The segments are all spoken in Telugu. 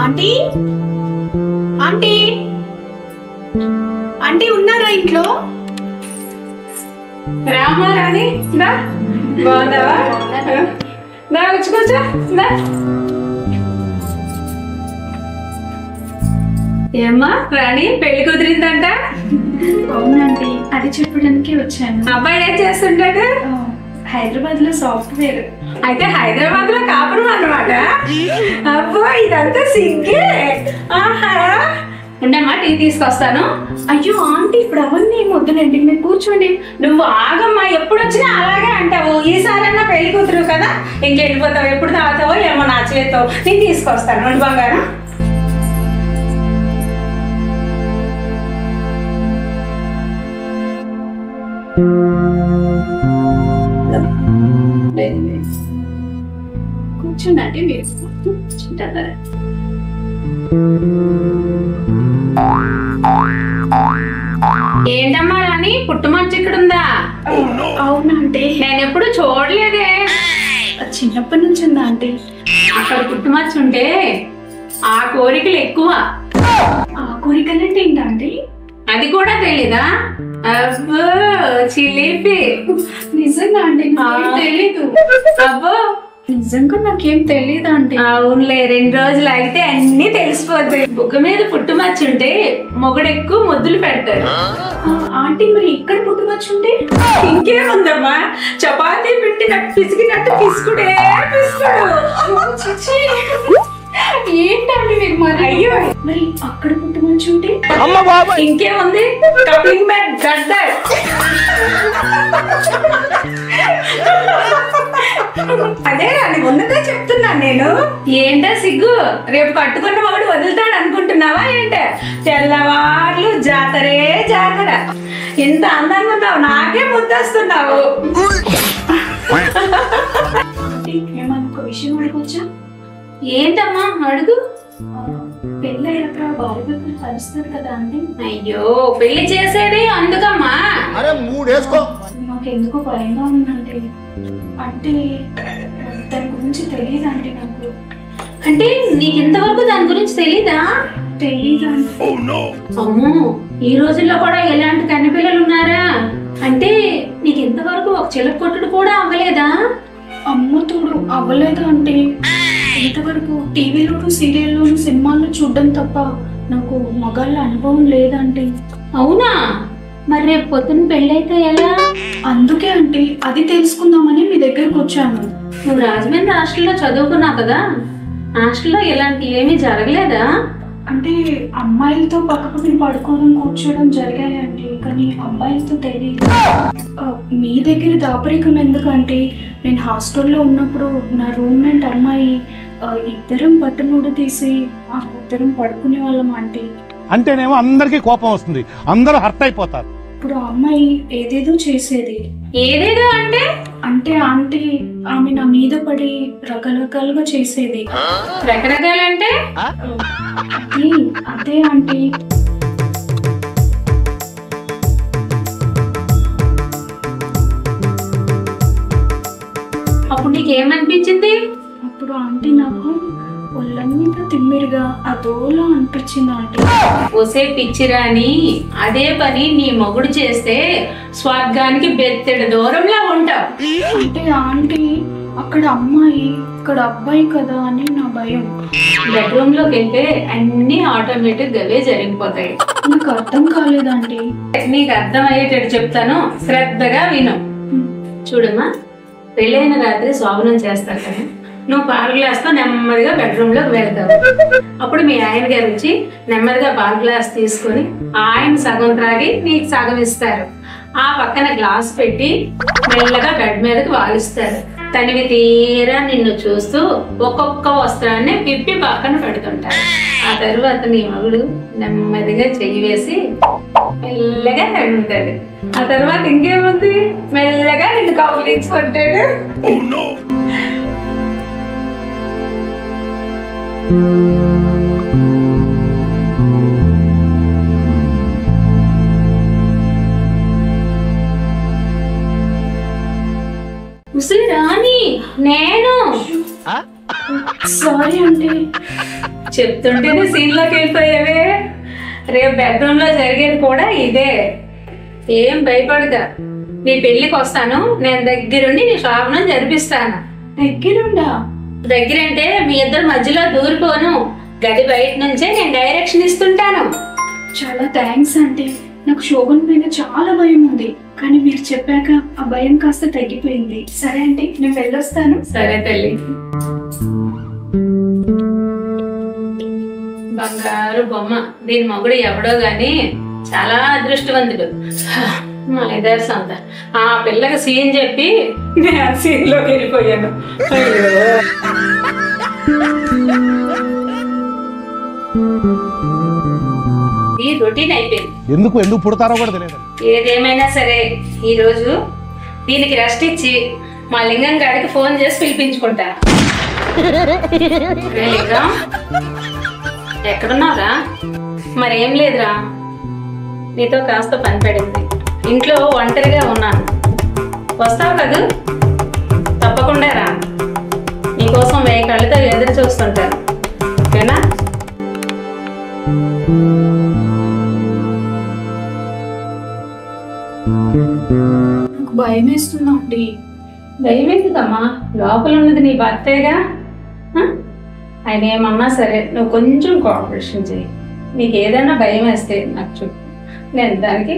ఆంటీ ఆంటీ ఆంటీ ఉన్నారా ఇంట్లో? రామా రాణి నా బాగున్నావా? నా వచ్చుకోవచ్చా? నా ఏమ్మా రాణి పెళ్లి కుదిరిందంట? అవునండి, అది చెప్పడానికి వచ్చాను. అబ్బాయి ఏం చేస్తుంటాడు? హైదరాబాద్ లో సాఫ్ట్వేర్. అయితే హైదరాబాద్ లో కాపురం అన్నమాట. అబ్బో ఇదంతా సిగ్గే. ఆహా ఉండమ్మా టీ తీసుకొస్తాను. అయ్యో ఆంటీ, ఇప్పుడు అవన్నీ వద్దులేండి, మీరు కూర్చోండి. నువ్వు ఆగమ్మా, ఎప్పుడు వచ్చినా అలాగే అంటావు. ఈసారన్నా పెళ్లి కూతురు కదా, ఇంకెళ్ళిపోతావు. ఎప్పుడు తాగుతావో ఏమో నా చేతో. నేను తీసుకొస్తాను. ఉండి బంగారం. కూర్చోండి మీరు కూర్చుంటారా? ఏంటమ్మా రాని పుట్టుమంచి ఇక్కడ ఉందా? అవునంటే నేను ఎప్పుడు చూడలేదే. చిన్నప్పటి నుంచి ఉందా ఆంటీ? అక్కడ పుట్టుమచ్చ ఉంటే ఆ కోరికలు ఎక్కువ. ఆ కోరికలంటే ఏంటంటే? అది కూడా తెలీదా? అబ్బో చిలిపి. నిజంగా అండి నాకేం తెలీదు. అబ్బో నిజంగా నాకేం తెలీదు ఆంటీ. అవునులే, 2 రోజులు అయితే అన్ని తెలిసిపోతాయి. బుగ్గ మీద పుట్టుమచ్చ ఉంటే మొగుడు ఎక్కువ ముద్దులు పెడతాడు. ఆంటీ మరి ఇక్కడ పుట్టుమచ్చుంటే? ఇంకేముందమ్మా, చపాతీ పెట్టినట్టు పిసికినట్టు పిసుకుడే పిసుకుడు. ఏంటండి మీరు మరి? అయ్యో మరి అక్కడ పుట్టుమచ్చుంటే? ఇంకేముంది, కప్లింగ్ మ్యాట్ గడ్డ. అదే అని ఉన్నదే చెప్తున్నాను నేను. ఏంటా సిగ్గు? రేపు కట్టుకున్న మగడు వదులుతాడు అనుకుంటున్నావా ఏంటే? తెల్లవార్లు జాతరే జాతర. ఎంత అందంగా ఉన్నావు, నాకే ముద్దస్తున్నావు. ఏమనుకో విషయం అడగవచ్చా? ఏంటమ్మా అడుగు. పెళ్ళయ్యాక భార్య కలుస్తారు కదా అండి? అయ్యో పెళ్లి చేసేది అందుకమ్మా. నాకెందుకో భయంగా ఉందండి. అంటే దాని గురించి తెలియదండి నాకు. అంటే నీకు ఇంతవరకు దాని గురించి తెలీదా? తెలీదండి. అమ్మో ఈ రోజుల్లో కూడా ఎలాంటి కన్నెపిల్లలు ఉన్నారా? అంటే నీకు ఇంతవరకు ఒక చిలక కొట్టుడు కూడా అవ్వలేదా? అమ్మ తోడు అవ్వలేదు అంటే ఇంతవరకు టీవీలోను సీరియల్లోను సినిమాల్లో చూడడం తప్ప నాకు మగాళ్ళ అనుభవం లేదండి. అవునా? మరి రేపు పొద్దున్న పెళ్ళైతే ఎలా? అందుకే అంటే అది తెలుసుకుందామని మీ దగ్గరకు వచ్చాను. నువ్వు రాజమండ్రి హాస్టల్లో చదువుకున్నావు కదా, హాస్టల్లో ఇలాంటి ఏమీ జరగలేదా? అంటే అమ్మాయిలతో పక్కపక్కన పడుకోవడం కూర్చోవడం జరిగాయండి, కానీ అబ్బాయిలతో తెలియదు. మీ దగ్గర దాపరికం ఎందుకంటే నేను హాస్టల్లో ఉన్నప్పుడు నా రూమ్మేట్ అమ్మాయి ఇద్దరం బట్టనుడు తీసి ఆ ఇద్దరం పడుకునే వాళ్ళం ఆంటీ. అంటేనేమో అందరికీ కోపం వస్తుంది, అందరూ హర్ట్ అయిపోతారు. ఇప్పుడు ఆ అమ్మాయి ఏదేదో చేసేది. ఏదేదో అంటే? అంటే ఆంటీ ఆమె నా మీద పడి రకరకాలుగా చేసేది. రకరకాలంటే? అదే ఆంటీ. అప్పుడు నీకేమనిపించింది? అప్పుడు ఆంటీ నాకు ఒళ్ళంతా తిమ్మిరిగా అదోలా అనిపించింది ఆంటీ. ఒసే పిచ్చిరాని, అదే పని నీ మొగుడు చేస్తే స్వర్గానికి బెత్తెడు దూరంలో ఉంటావు. అంటే ఆంటీ అక్కడ అమ్మాయి ఇక్కడ అబ్బాయి కదా అని నా భయం. బెడ్రూమ్ లోకి వెళ్తే అన్ని ఆటోమేటిక్ గావే జరిగిపోతాయి. నాకు అర్థం కాలేదండి. నీకు అర్థం అయ్యేటట్టు చెప్తాను, శ్రద్ధగా విను. చూడమ్మా, పెళ్ళైన రాత్రి శోభనం చేస్తారు కదా, నువ్వు పాల గ్లాస్ తో నెమ్మదిగా బెడ్రూమ్ లోకి వెళ్తావు. అప్పుడు మీ ఆయన గారు వచ్చి నెమ్మదిగా పాల గ్లాస్ తీసుకొని ఆయన సగం త్రాగి నీకు సగం ఇస్తారు. ఆ పక్కన గ్లాస్ పెట్టి మెల్లగా బెడ్ మీదకి వాలిస్తారు. తనివి తీరా నిన్ను చూస్తూ ఒక్కొక్క వస్త్రాన్ని పిప్పి పక్కన పెడుతుంటారు. ఆ తరువాత నీ మగుడు నెమ్మదిగా చెయ్యి వేసి మెల్లగా తగ్గుతాడు. ఆ తర్వాత ఇంకేముంది, మెల్లగా నిన్ను కౌగిలించుకుంటాడు. రాణి నేను సారీ ఆంటీ. చెప్తుంటేనే సీన్లోకి వెళ్ళిపోయావే. రేపు బెడ్రూమ్ లో జరిగేది కూడా ఇదే. ఏం భయపడగా, నీ పెళ్లికి వస్తాను, నేను దగ్గరుండి నీ శోభనం జరిపిస్తాను. దగ్గరుండా? దగ్గరంటే మీ ఇద్దరు మధ్యలో దూరిపోను, గది బయట నుంచే నేను డైరెక్షన్ ఇస్తుంటాను. చాలా థ్యాంక్స్ ఆంటీ. నాకు శోభన్ మీద చాలా భయం ఉంది, కానీ మీరు చెప్పాక ఆ భయం కాస్త తగ్గిపోయింది. సరే ఆంటీ, నేను వెళ్ళొస్తాను. సరే తల్లి. బంగారు బొమ్మ. దీని మొగుడు ఎవడో గాని చాలా అదృష్టవంతుడు. మా ఇద్దరు సంత. ఆ పిల్లకి సీన్ చెప్పి నేను ఆ సీన్ లోకి వెళ్ళిపోయాను. ఈ రొటీన్ అయిపోయింది. ఎందుకు పుడతారో కూడా తెలియదు. ఏదేమైనా సరే ఈ రోజు దీనికి రెస్ట్ ఇచ్చి మా లింగం గారికి ఫోన్ చేసి పిలిపించుకుంటా. లింగం ఎక్కడున్నావురా? మరేం లేదురా, నీతో కాస్త పని పడింది. ఇంట్లో ఒంటరిగా ఉన్నాను, వస్తావు కదూ? తప్పకుండా రా, నీకోసం 1000 కళ్ళతో ఎదురు చూస్తుంటాను. ఓకేనా? నాకు భయం వేస్తుందా ఆంటీ? భయం ఎందుకమ్మా? లోపల ఉన్నది నీ భర్తేగా. ఆయన ఏమన్నా సరే నువ్వు కొంచెం కోఆపరేషన్ చేయి. నీకు ఏదైనా భయం వేస్తే నాకు చెప్పు, నేను దానికి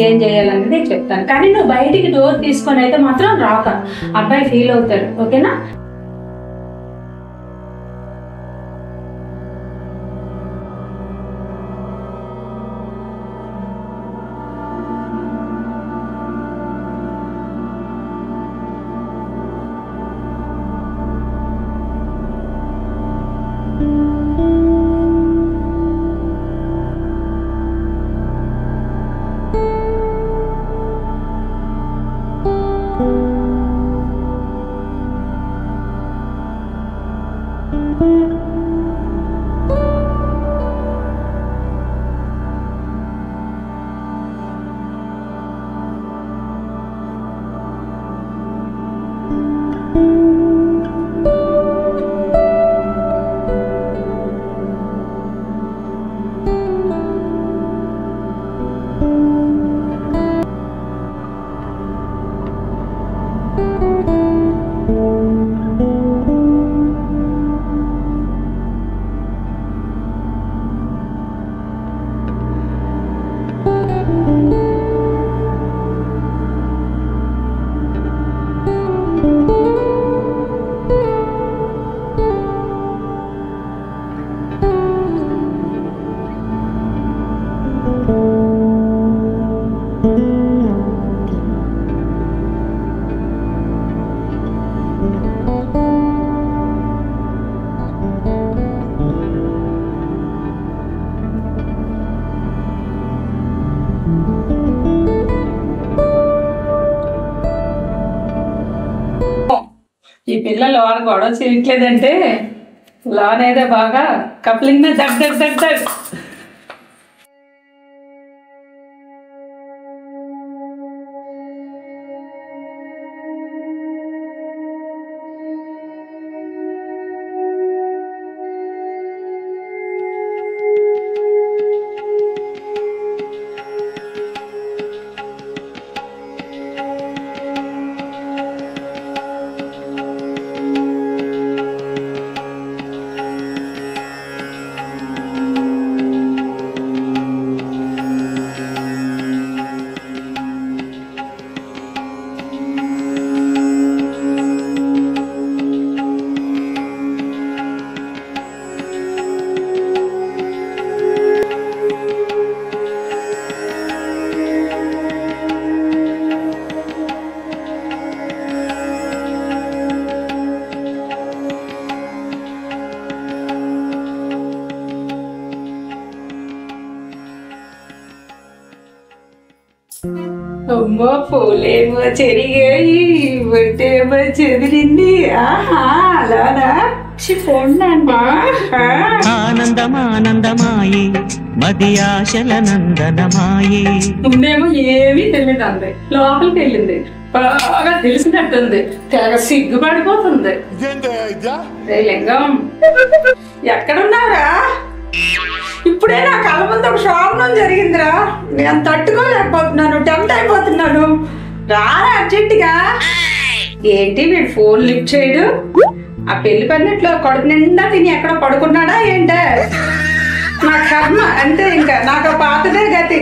ఏం చేయాలనేది చెప్తాను. కానీ నువ్వు బయటికి డోర్ తీసుకొని అయితే మాత్రం రాక, అబ్బాయి ఫీల్ అవుతాడు. ఓకేనా? ఈ పిల్ల లోన గొడవ చేయట్లేదంటే లోన ఏదో బాగా కప్లింగ్ మీద దగ్ దగ్ దగ్ దగ్. అమ్మో పూలేమో చెరిగాయి, బొట్టేమో చెదిరింది. ఆహా అలానా? ఆనందమానందమాయే మది ఆశల నందనమాయే. ముందేమో ఏమీ తెలియదు అంది, లోపలికి వెళ్ళింది. బాగా తెలిసినట్టుంది, తెగ సిగ్గుపడిపోతుంది. రే లింగం, ఎక్కడున్నారా? ఇప్పుడే నా కళ్ళ ముందు ఒక శోభనం జరిగిందిరా, నేను తట్టుకోలేకపోతున్నాను, టెంప్ట్ అయిపోతున్నాను. రారా అర్జెంటుగా. ఏంటి వీడు ఫోన్ లిఫ్ట్ చేయడు? ఆ పెళ్లి పన్నెట్లో కడుపు నిండా తిని ఎక్కడ పడుకున్నాడా ఏంటే? నా కర్మ అంతే, ఇంకా నాకు పాతదే గతి.